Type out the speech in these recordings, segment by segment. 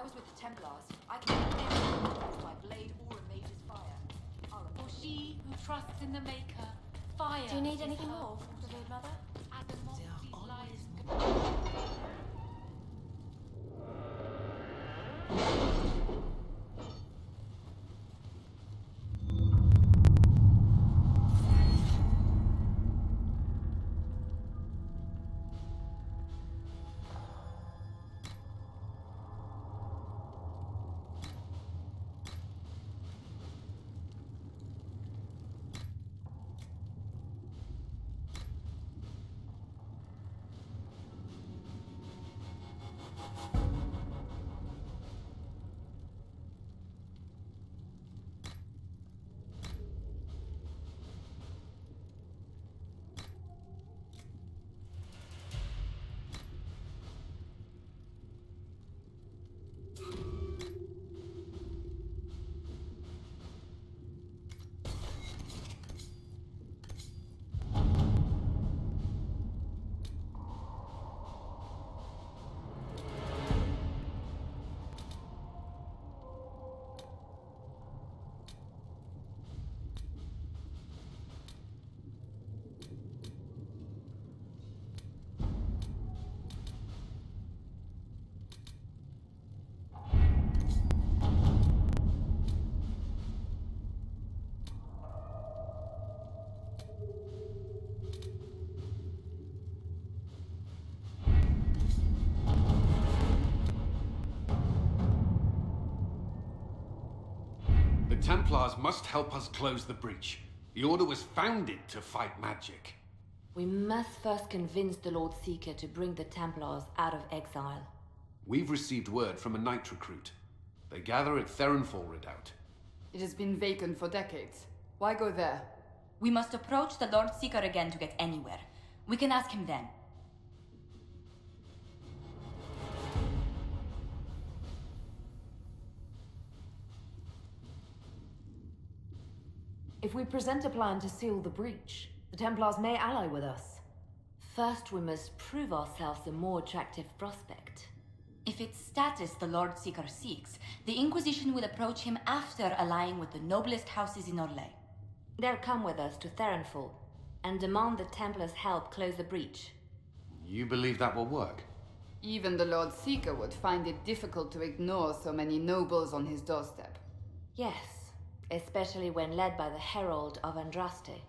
I was with the Templars. I can't anyone by blade or a mage's fire. For she who trusts in the Maker, fire. Do you need anything more from the Lord Mother? They are always The Templars must help us close the breach. The Order was founded to fight magic. We must first convince the Lord Seeker to bring the Templars out of exile. We've received word from a knight recruit. They gather at Theronfall Redoubt. It has been vacant for decades. Why go there? We must approach the Lord Seeker again to get anywhere. We can ask him then. If we present a plan to seal the breach, the Templars may ally with us. First, we must prove ourselves a more attractive prospect. If it's status the Lord Seeker seeks, the Inquisition will approach him after allying with the noblest houses in Orlais. They'll come with us to Theronfall and demand the Templars' help close the breach. You believe that will work? Even the Lord Seeker would find it difficult to ignore so many nobles on his doorstep. Yes, especially when led by the Herald of Andraste.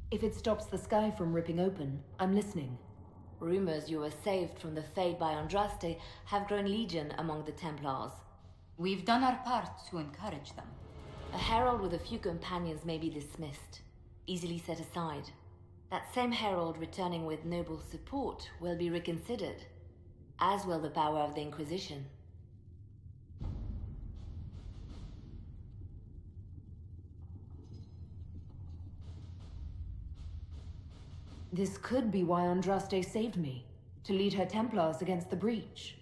If it stops the sky from ripping open, I'm listening. Rumors you were saved from the fate by Andraste have grown legion among the Templars. We've done our part to encourage them. A herald with a few companions may be dismissed, easily set aside. That same herald returning with noble support will be reconsidered, as will the power of the Inquisition. This could be why Andraste saved me, to lead her Templars against the breach.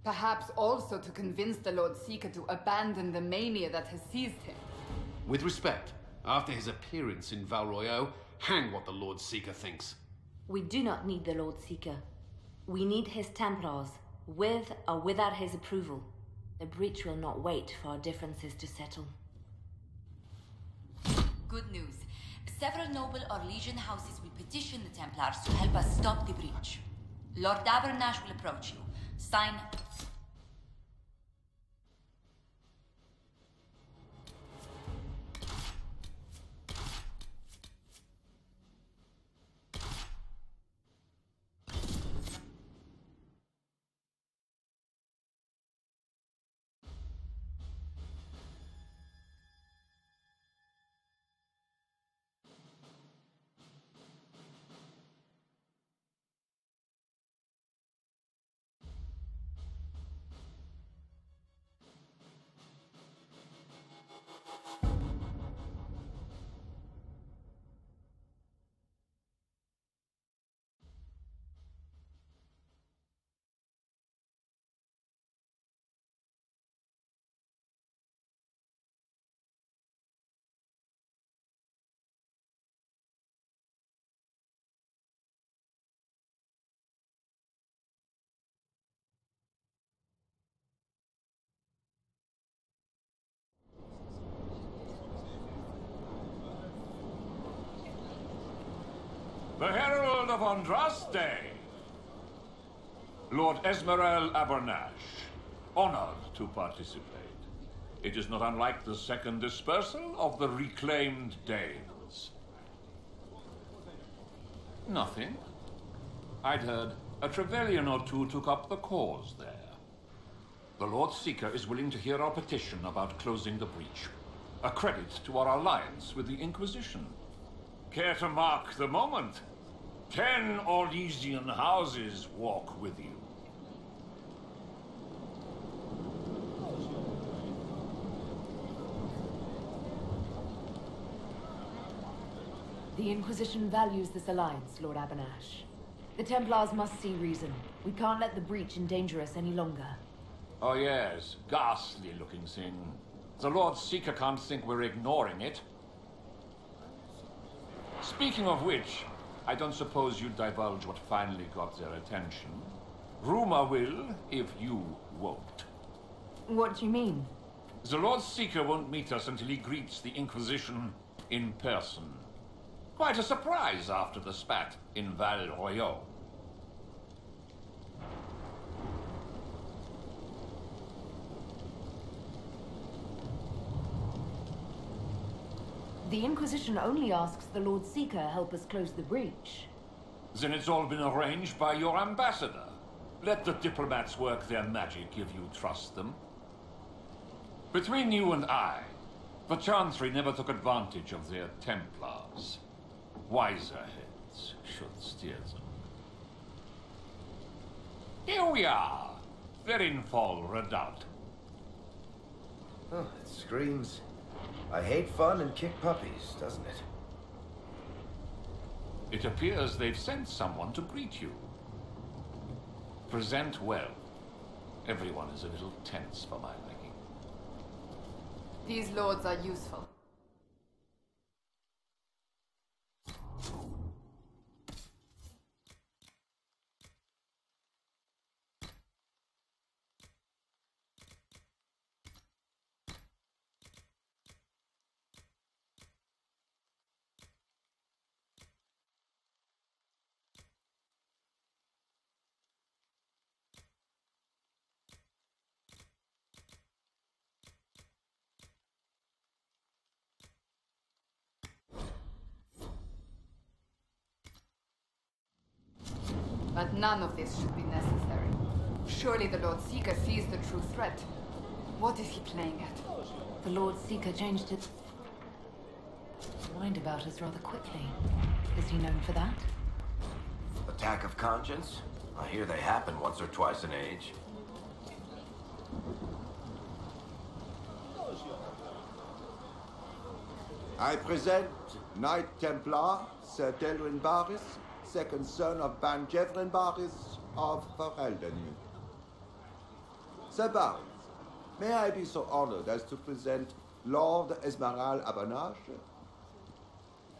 Perhaps also to convince the Lord Seeker to abandon the mania that has seized him. With respect, after his appearance in Val Royeaux, hang what the Lord Seeker thinks. We do not need the Lord Seeker. We need his Templars, with or without his approval. The breach will not wait for our differences to settle. Good news. Several noble or legion houses will petition the Templars to help us stop the breach. Lord Abernash will approach you. Sign... The Herald of Andraste. Lord Esmeralda Abernash, honored to participate. It is not unlike the second dispersal of the reclaimed Danes. Nothing. I'd heard a Trevelyan or two took up the cause there. The Lord Seeker is willing to hear our petition about closing the breach. A credit to our alliance with the Inquisition. Care to mark the moment? 10 Orlesian houses walk with you. The Inquisition values this alliance, Lord Abernash. The Templars must see reason. We can't let the breach endanger us any longer. Oh yes, ghastly looking thing. The Lord Seeker can't think we're ignoring it. Speaking of which, I don't suppose you'd divulge what finally got their attention. Rumor will, if you won't. What do you mean? The Lord Seeker won't meet us until he greets the Inquisition in person. Quite a surprise after the spat in Val Royeaux. The Inquisition only asks the Lord Seeker help us close the breach. Then it's all been arranged by your ambassador. Let the diplomats work their magic if you trust them. Between you and I, the Chantry never took advantage of their Templars. Wiser heads should steer them. Here we are, Therinfol Redoubt. Oh, it screams. I hate fun and kick puppies, doesn't it? It appears they've sent someone to greet you. Present well. Everyone is a little tense for my liking. These lords are useful. But none of this should be necessary. Surely the Lord Seeker sees the true threat. What is he playing at? The Lord Seeker changed his mind about us rather quickly. Is he known for that? Attack of conscience? I hear they happen once or twice in Age. I present Knight Templar, Sir Delrin Barris, second son of Ban Jevrin Barris of Ferelden. Sir Barris, may I be so honored as to present Lord Esmeralda Abernash?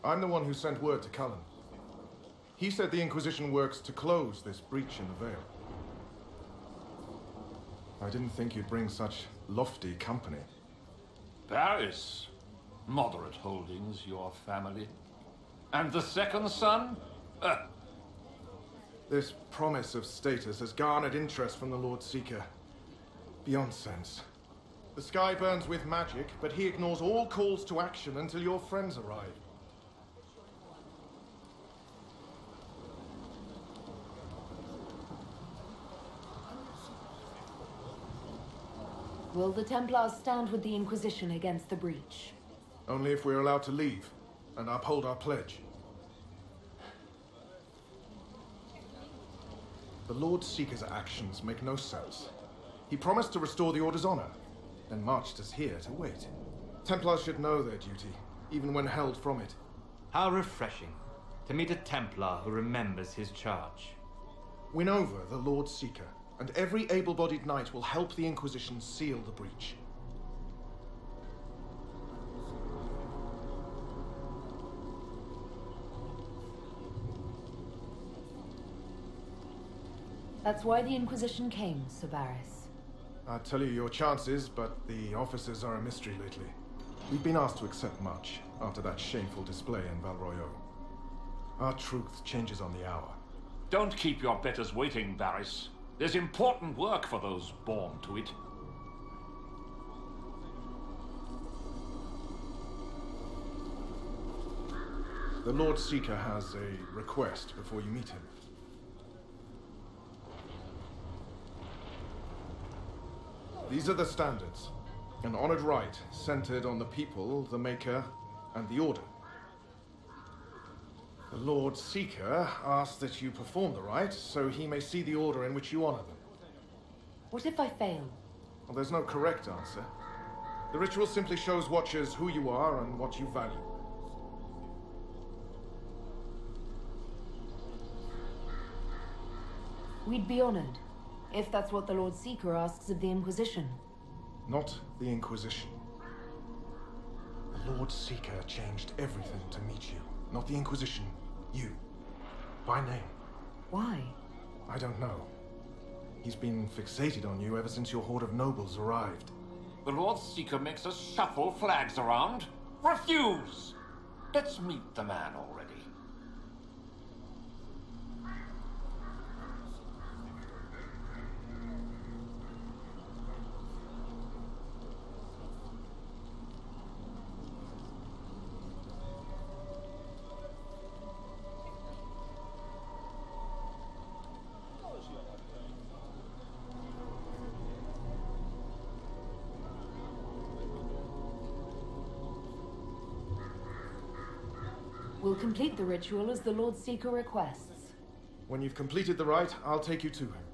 I'm the one who sent word to Cullen. He said the Inquisition works to close this breach in the Vale. I didn't think you'd bring such lofty company. Paris. Moderate holdings, your family. And the second son? This promise of status has garnered interest from the Lord Seeker. Beyond sense. The sky burns with magic, but he ignores all calls to action until your friends arrive. Will the Templars stand with the Inquisition against the breach? Only if we're allowed to leave and uphold our pledge. The Lord Seeker's actions make no sense. He promised to restore the Order's honor, then marched us here to wait. Templars should know their duty, even when held from it. How refreshing to meet a Templar who remembers his charge. Win over the Lord Seeker, and every able-bodied knight will help the Inquisition seal the breach. That's why the Inquisition came, Sir Barris. I'd tell you your chances, but the officers are a mystery lately. We've been asked to accept much after that shameful display in Val Royeaux. Our truth changes on the hour. Don't keep your betters waiting, Barris. There's important work for those born to it. The Lord Seeker has a request before you meet him. These are the standards. An honored right centered on the people, the Maker, and the Order. The Lord Seeker asks that you perform the rite so he may see the order in which you honor them. What if I fail? Well, there's no correct answer. The ritual simply shows Watchers who you are and what you value. We'd be honored, if that's what the Lord Seeker asks of the Inquisition. Not the Inquisition. The Lord Seeker changed everything to meet you. Not the Inquisition. You. By name. Why? I don't know. He's been fixated on you ever since your horde of nobles arrived. The Lord Seeker makes us shuffle flags around. Refuse! Let's meet the man already. We'll complete the ritual as the Lord Seeker requests. When you've completed the rite, I'll take you to him.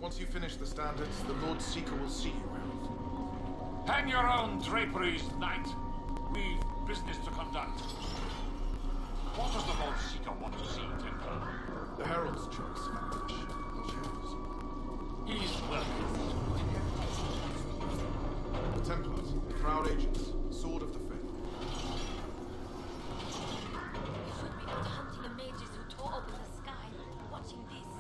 Once you finish the standards, the Lord Seeker will see you out. Hang your own draperies, knight. We've business to conduct. What does the Lord Seeker want to see, Templar? The Herald's choice, Vanquish. Choose. He's welcome. The Templars, the proud agents, sword of the faith. Should we not hunting the mages who tore open the sky, watching this?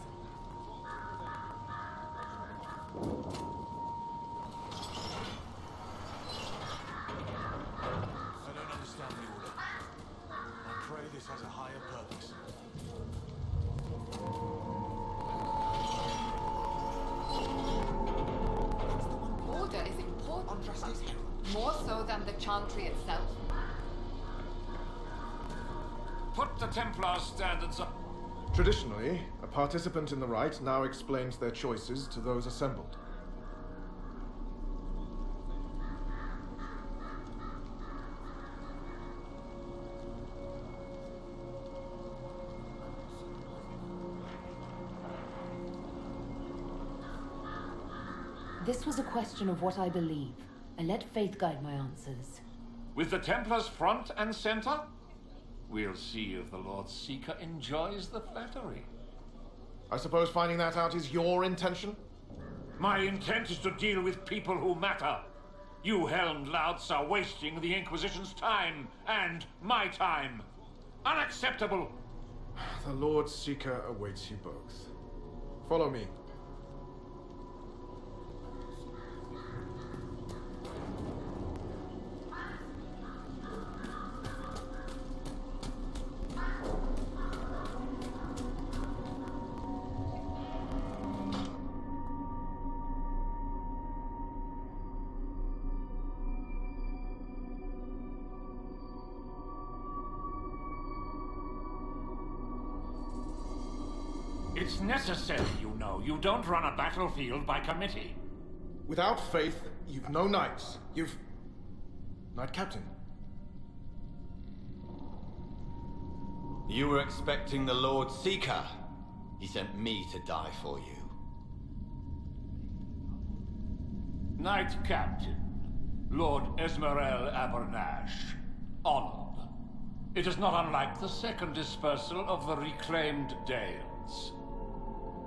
I don't understand the order. I pray this has a higher purpose. Order is important, more so than the chantry itself. Put the Templar standards up. Traditionally, a participant in the rite now explains their choices to those assembled. This was a question of what I believe. I let faith guide my answers. With the Templars front and center? We'll see if the Lord Seeker enjoys the flattery. I suppose finding that out is your intention? My intent is to deal with people who matter. You helmed louts are wasting the Inquisition's time, and my time. Unacceptable! The Lord Seeker awaits you both. Follow me. It's necessary, you know. You don't run a battlefield by committee. Without faith, you've no knights. You've... Knight Captain. You were expecting the Lord Seeker. He sent me to die for you. Knight Captain, Lord Esmerel Abernash. Honored. It is not unlike the second dispersal of the reclaimed Dales.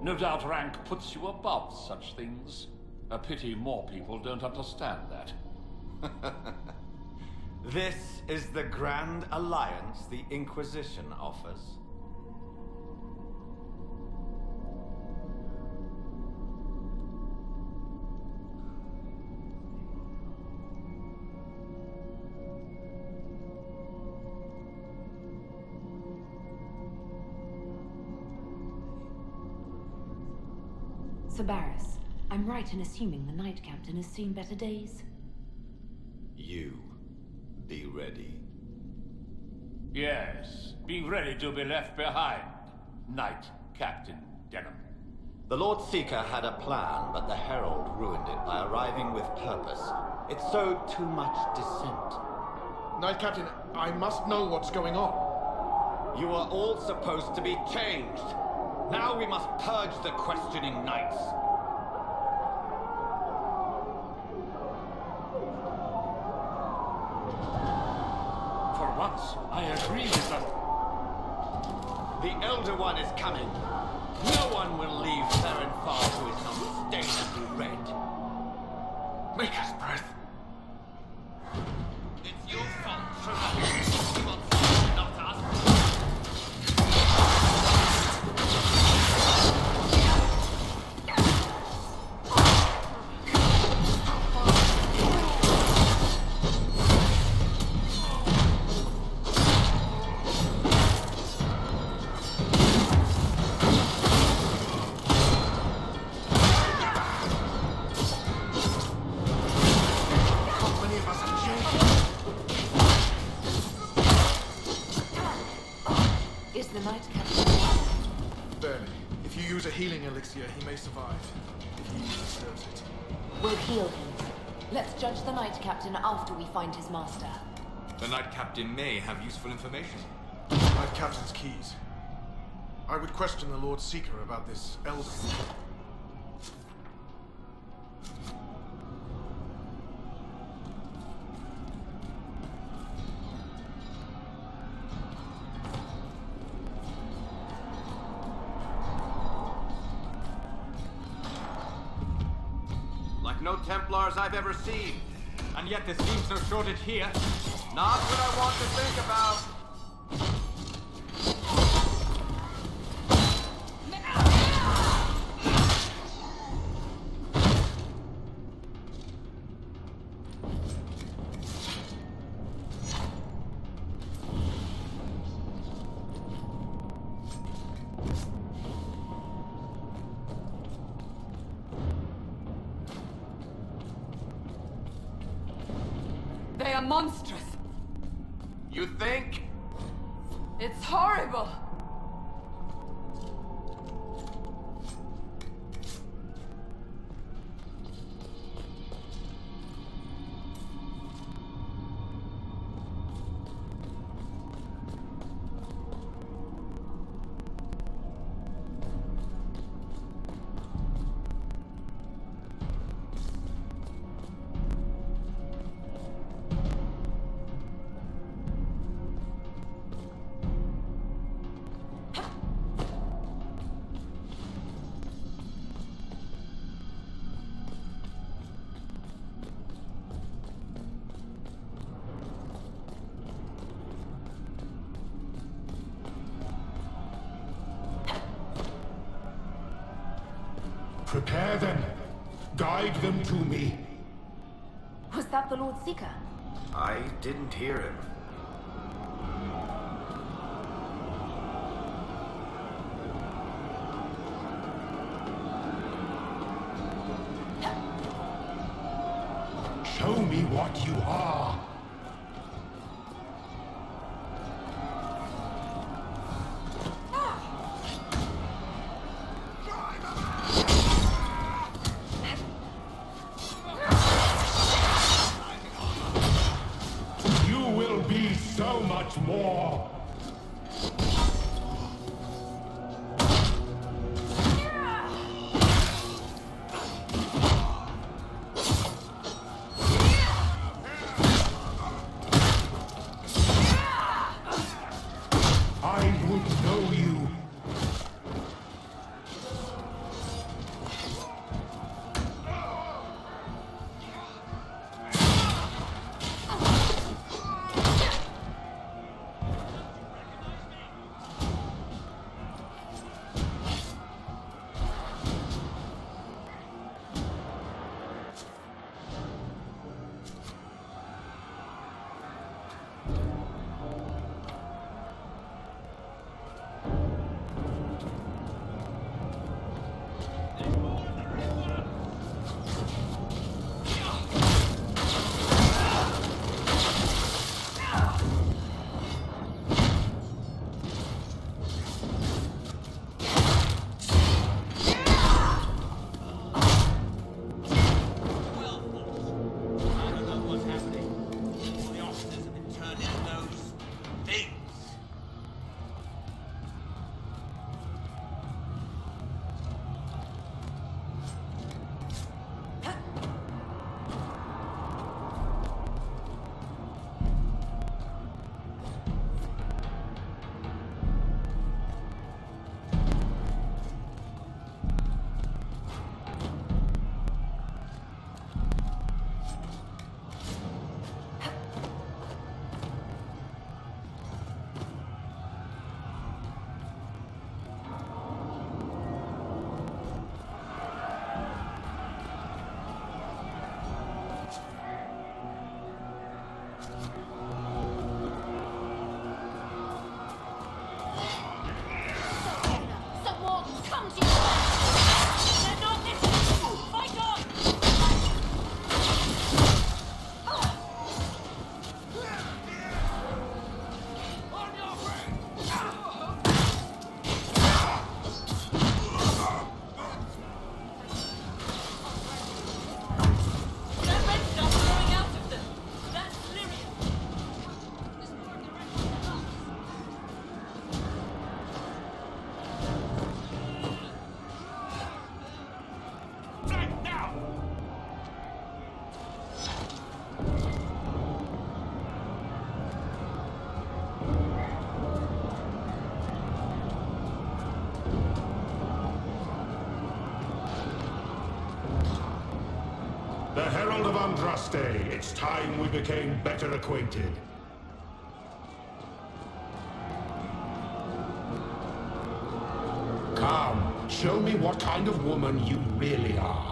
No doubt rank puts you above such things. A pity more people don't understand that. This is the grand alliance the Inquisition offers. Sir Barris, I'm right in assuming the Knight Captain has seen better days? You be ready. Yes, be ready to be left behind, Knight Captain Denham. The Lord Seeker had a plan, but the Herald ruined it by arriving with purpose. It sowed too much dissent. Knight Captain, I must know what's going on. You are all supposed to be changed. Now we must purge the questioning knights. For once, I agree with them. The Elder One is coming. No one will leave Theron Far who is not stained and red. Maker's breath. It's your fault, Trevor. You want something, not us. Healing elixir, he may survive, if he deserves it. We'll heal him. Let's judge the Knight Captain after we find his master. The Knight Captain may have useful information. Knight Captain's keys. I would question the Lord Seeker about this Elder. No Templars I've ever seen. And yet there seems no shortage here. Not what I want to think about. They are monstrous. You think? It's horrible. Prepare them. Guide them to me. Was that the Lord Seeker? I didn't hear him. Show me what you are. More. I would know you. The Herald of Andraste. It's time we became better acquainted. Come, show me what kind of woman you really are.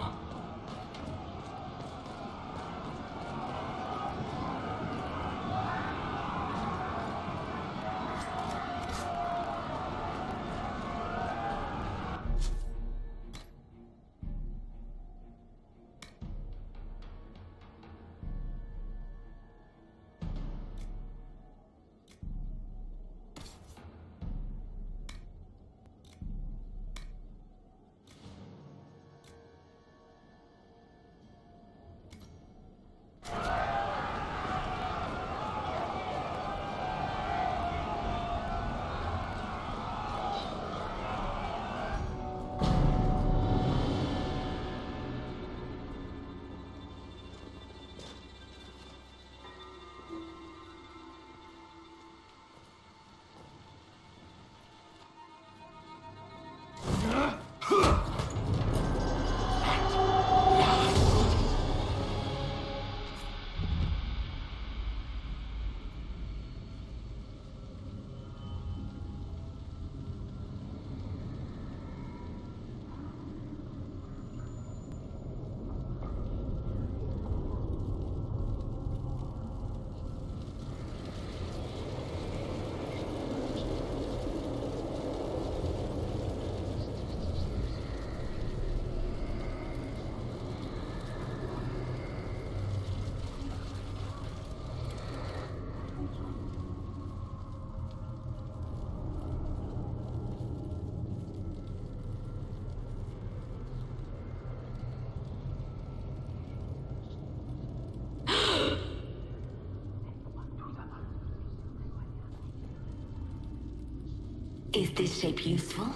Is this shape useful?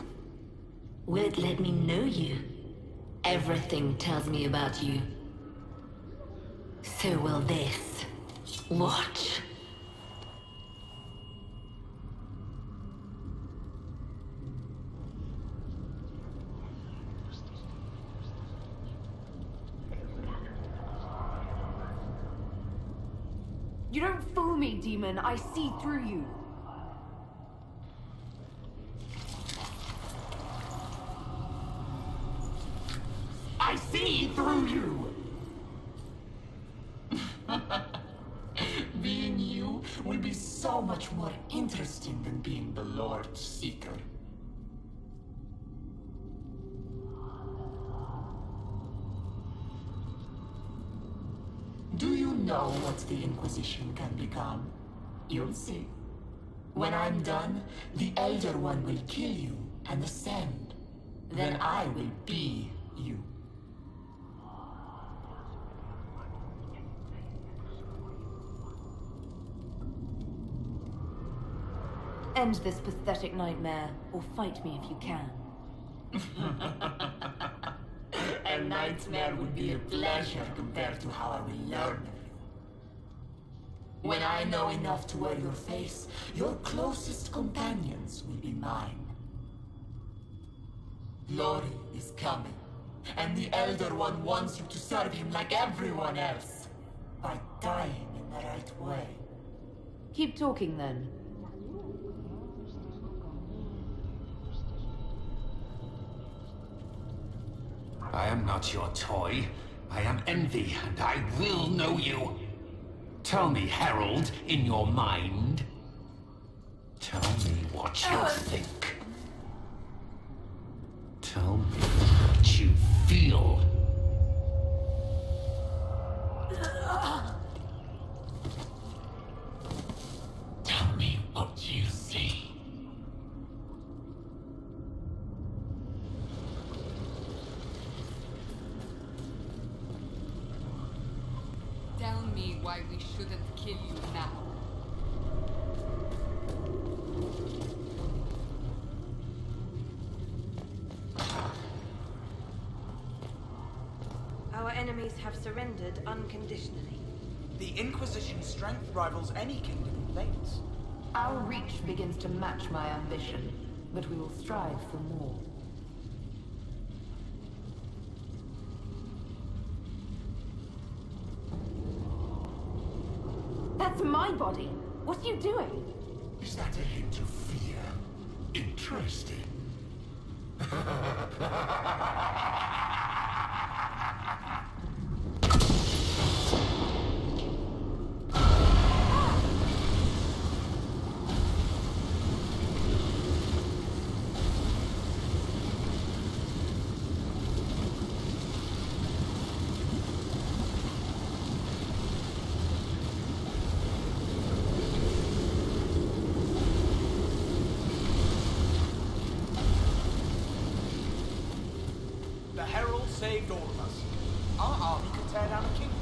Will it let me know you? Everything tells me about you. So will this. Watch. You don't fool me, demon. I see through you. I see through you! Being you will be so much more interesting than being the Lord Seeker. Do you know what the Inquisition can become? You'll see. When I'm done, the Elder One will kill you and ascend. Then I will be you. End this pathetic nightmare, or fight me if you can. A nightmare would be a pleasure compared to how I will learn of you. When I know enough to wear your face, your closest companions will be mine. Lori is coming, and the Elder One wants you to serve him like everyone else, by dying in the right way. Keep talking then. I am not your toy. I am Envy, and I will know you. Tell me, Herald, in your mind. Tell me what you think. Tell me what you feel. Tell me what you see. Tell me why we shouldn't kill you now. Our enemies have surrendered unconditionally. The Inquisition's strength rivals any kingdom in Plains. Our reach begins to match my ambition, but we will strive for more. That's my body. What are you doing? Is that a hint of fear? Interesting. The Herald saved all of us. Our army could tear down a kingdom.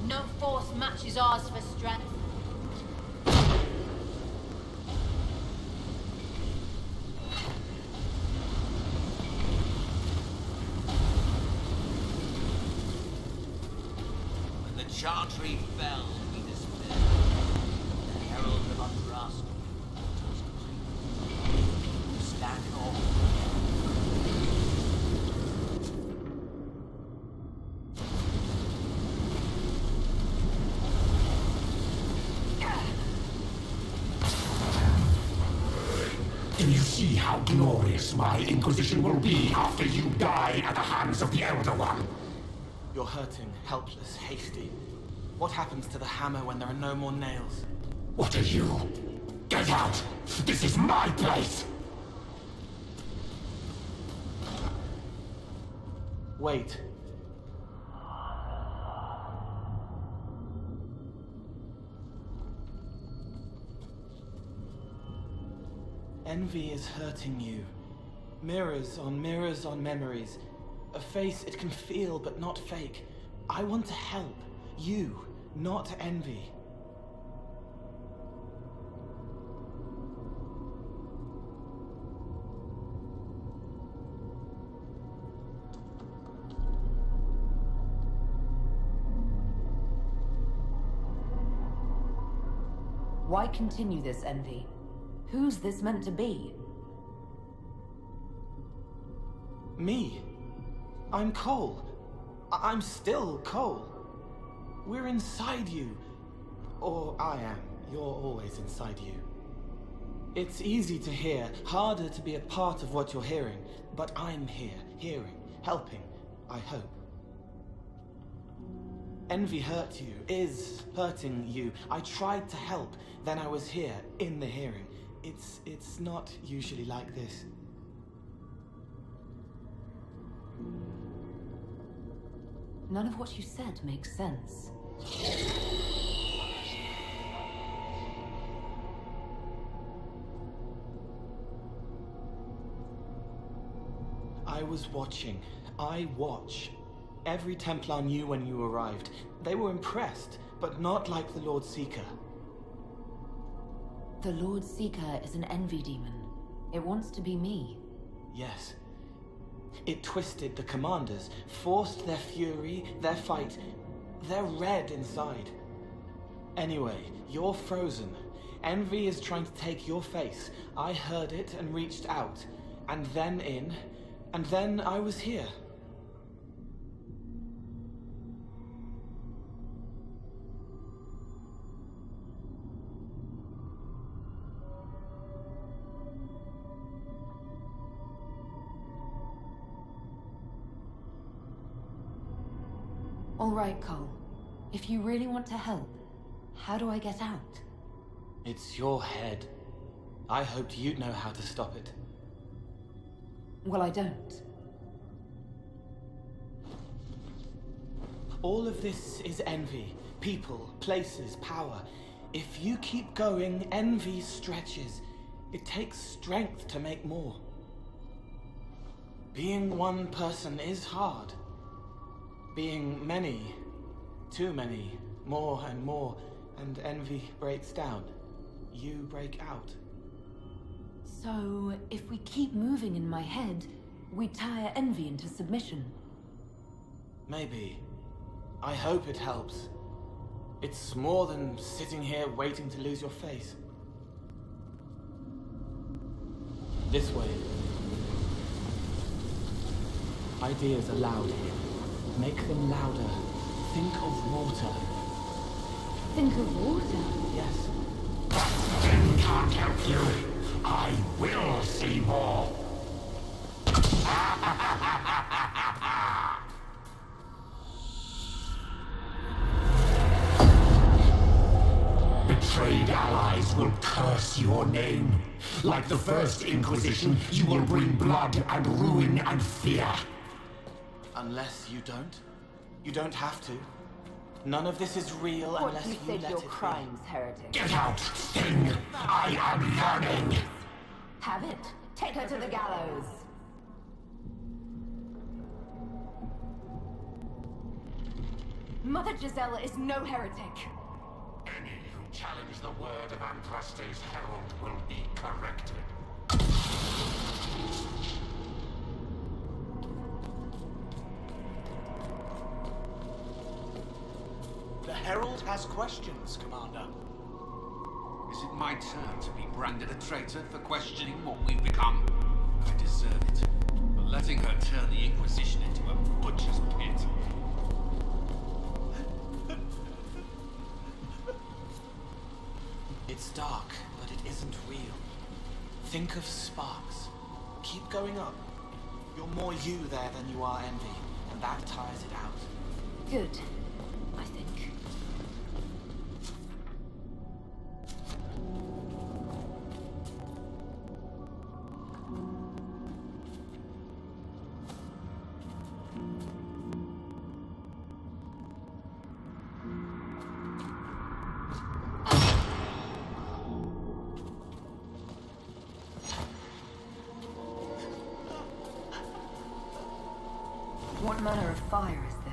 No force matches ours for strength. When the Chantry fell, we despaired. The Herald of Unrust was complete. Stand in awe. Do you see how glorious my Inquisition will be after you die at the hands of the Elder One? You're hurting, helpless, hasty. What happens to the hammer when there are no more nails? What are you? Get out! This is my place! Wait. Envy is hurting you. Mirrors on memories. A face it can feel but not fake. I want to help. You, not envy. Why continue this, Envy? Who's this meant to be? Me? I'm Cole. I'm still Cole. We're inside you. Or I am. You're always inside you. It's easy to hear, harder to be a part of what you're hearing. But I'm here, hearing, helping, I hope. Envy hurt you, is hurting you. I tried to help, then I was here, in the hearing. It's not usually like this. None of what you said makes sense. I was watching. I watch. Every Templar knew when you arrived. They were impressed, but not like the Lord Seeker. The Lord Seeker is an envy demon. It wants to be me. Yes. It twisted the commanders, forced their fury, their fight. They're red inside. Anyway, you're frozen. Envy is trying to take your face. I heard it and reached out. And then in. And then I was here. All right, Cole. If you really want to help, how do I get out? It's your head. I hoped you'd know how to stop it. Well, I don't. All of this is envy. People, places, power. If you keep going, envy stretches. It takes strength to make more. Being one person is hard. Being many, too many, more and more, and envy breaks down. You break out. So, if we keep moving in my head, we tire envy into submission. Maybe. I hope it helps. It's more than sitting here waiting to lose your face. This way. Ideas are loud here. Make them louder. Think of water. Think of water. Yes. Then can't help you. I will see more. Betrayed allies will curse your name. Like the First Inquisition, you will bring blood and ruin and fear. Unless you don't. You don't have to. None of this is real unless you let your it be. crimes, heretic? Get out, thing! I am yearning! Have it. Take her to the gallows. Mother Gisela is no heretic. Any who challenge the word of Andraste's herald will be corrected. The Herald has questions, Commander. Is it my turn to be branded a traitor for questioning what we've become? I deserve it. For letting her turn the Inquisition into a butcher's pit. It's dark, but it isn't real. Think of sparks. Keep going up. You're more you there than you are envy, and that tires it out. Good, I think. What manner of fire is this?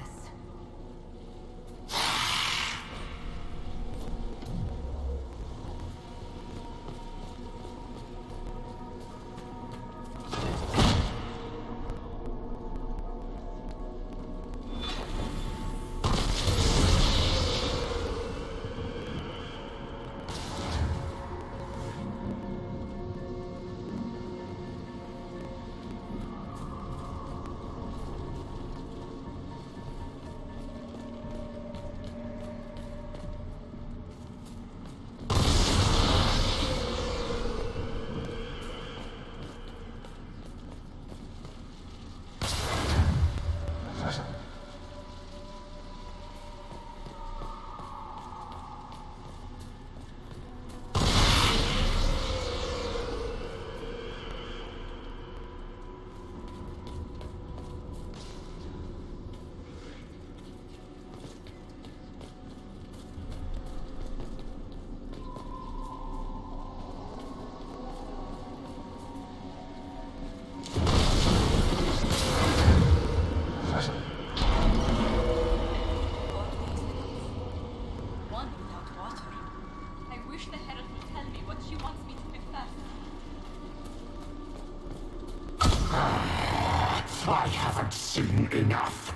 I haven't seen enough.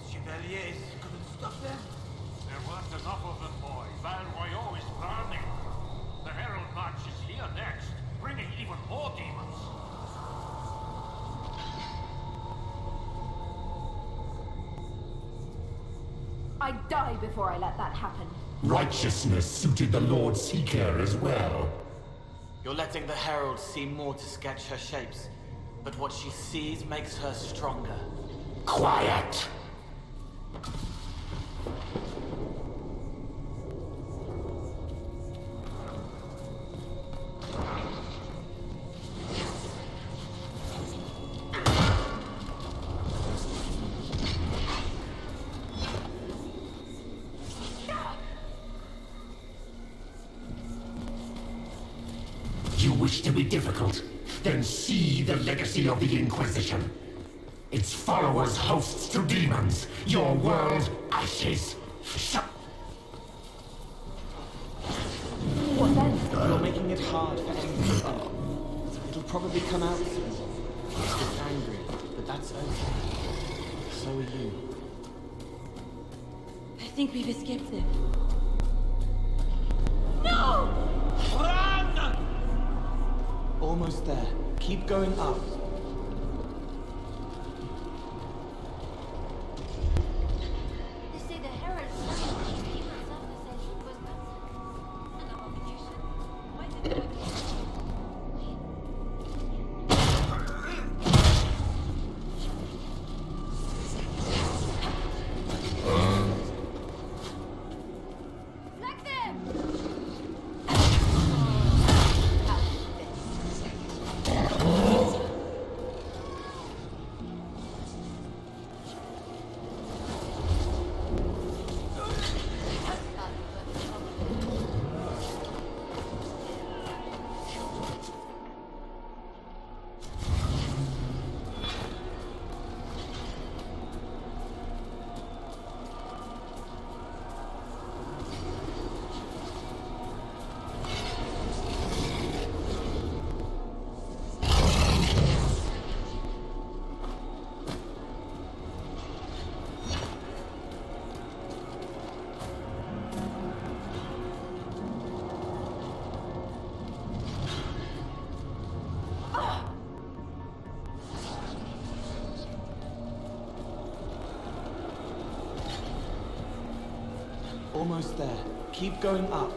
Chevaliers couldn't stop them. There weren't enough of them, boy. Val Royaux is burning. The Herald March is here next, bringing even more demons. I'd die before I let that happen. Righteousness suited the Lord Seeker as well. You're letting the Herald see more to sketch her shapes, but what she sees makes her stronger. Quiet! You wish to be difficult? Then see the legacy of the Inquisition. Its followers hosts to demons, your world ashes. What then? You're making it hard for anyone. It'll probably come out soon. It's angry, but that's okay. So are you. I think we've escaped them. No! Run! Almost there. Keep going up. They say the heralds keep themselves the same was an abomination. Why did they Almost there. Keep going up.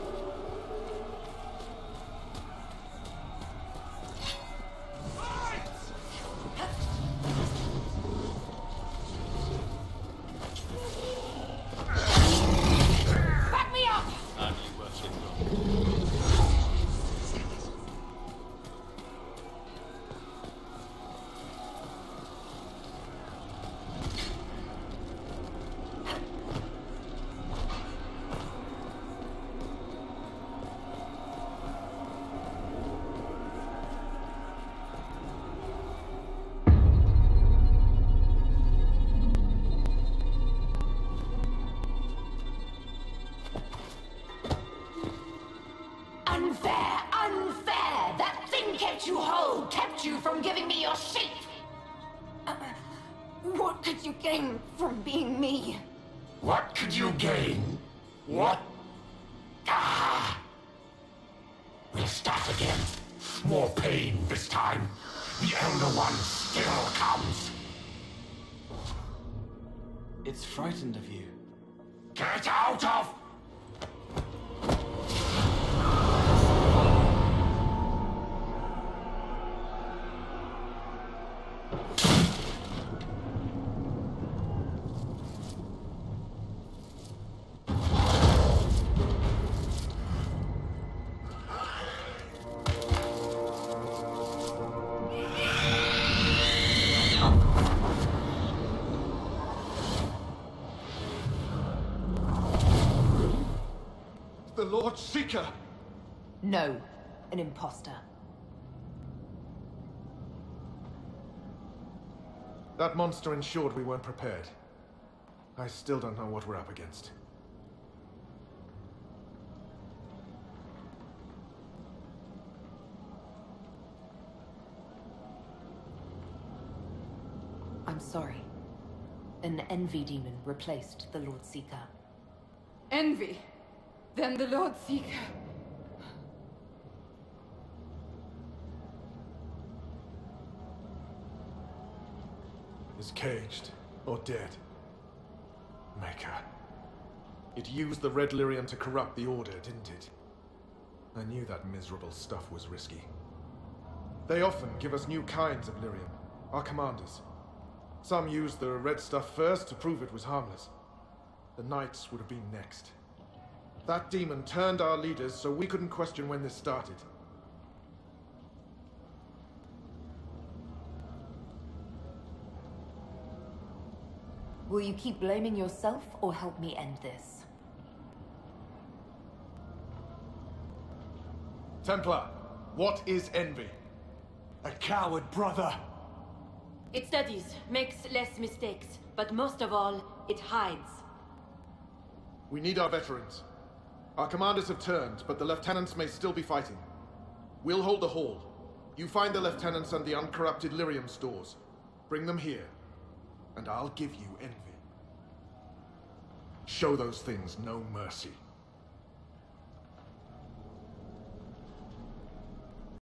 Back me up! Unfair! Unfair! That thing kept you whole, kept you from giving me your sheep! What could you gain from being me? What could you gain? What? Ah! We'll start again. More pain this time. The Elder One still comes. It's frightened of you. Get out of... The Lord Seeker! No, an imposter. That monster ensured we weren't prepared. I still don't know what we're up against. I'm sorry. An envy demon replaced the Lord Seeker. Envy? Then the Lord Seeker. Is caged or dead. Maker. It used the red lyrium to corrupt the Order, didn't it? I knew that miserable stuff was risky. They often give us new kinds of lyrium, our commanders. Some used the red stuff first to prove it was harmless. The Knights would have been next. That demon turned our leaders so we couldn't question when this started. Will you keep blaming yourself or help me end this? Templar, what is envy? A coward, brother. It studies, makes less mistakes, but most of all, it hides. We need our veterans. Our commanders have turned, but the lieutenants may still be fighting. We'll hold the hall. You find the lieutenants and the uncorrupted lyrium stores. Bring them here, and I'll give you envy. Show those things no mercy.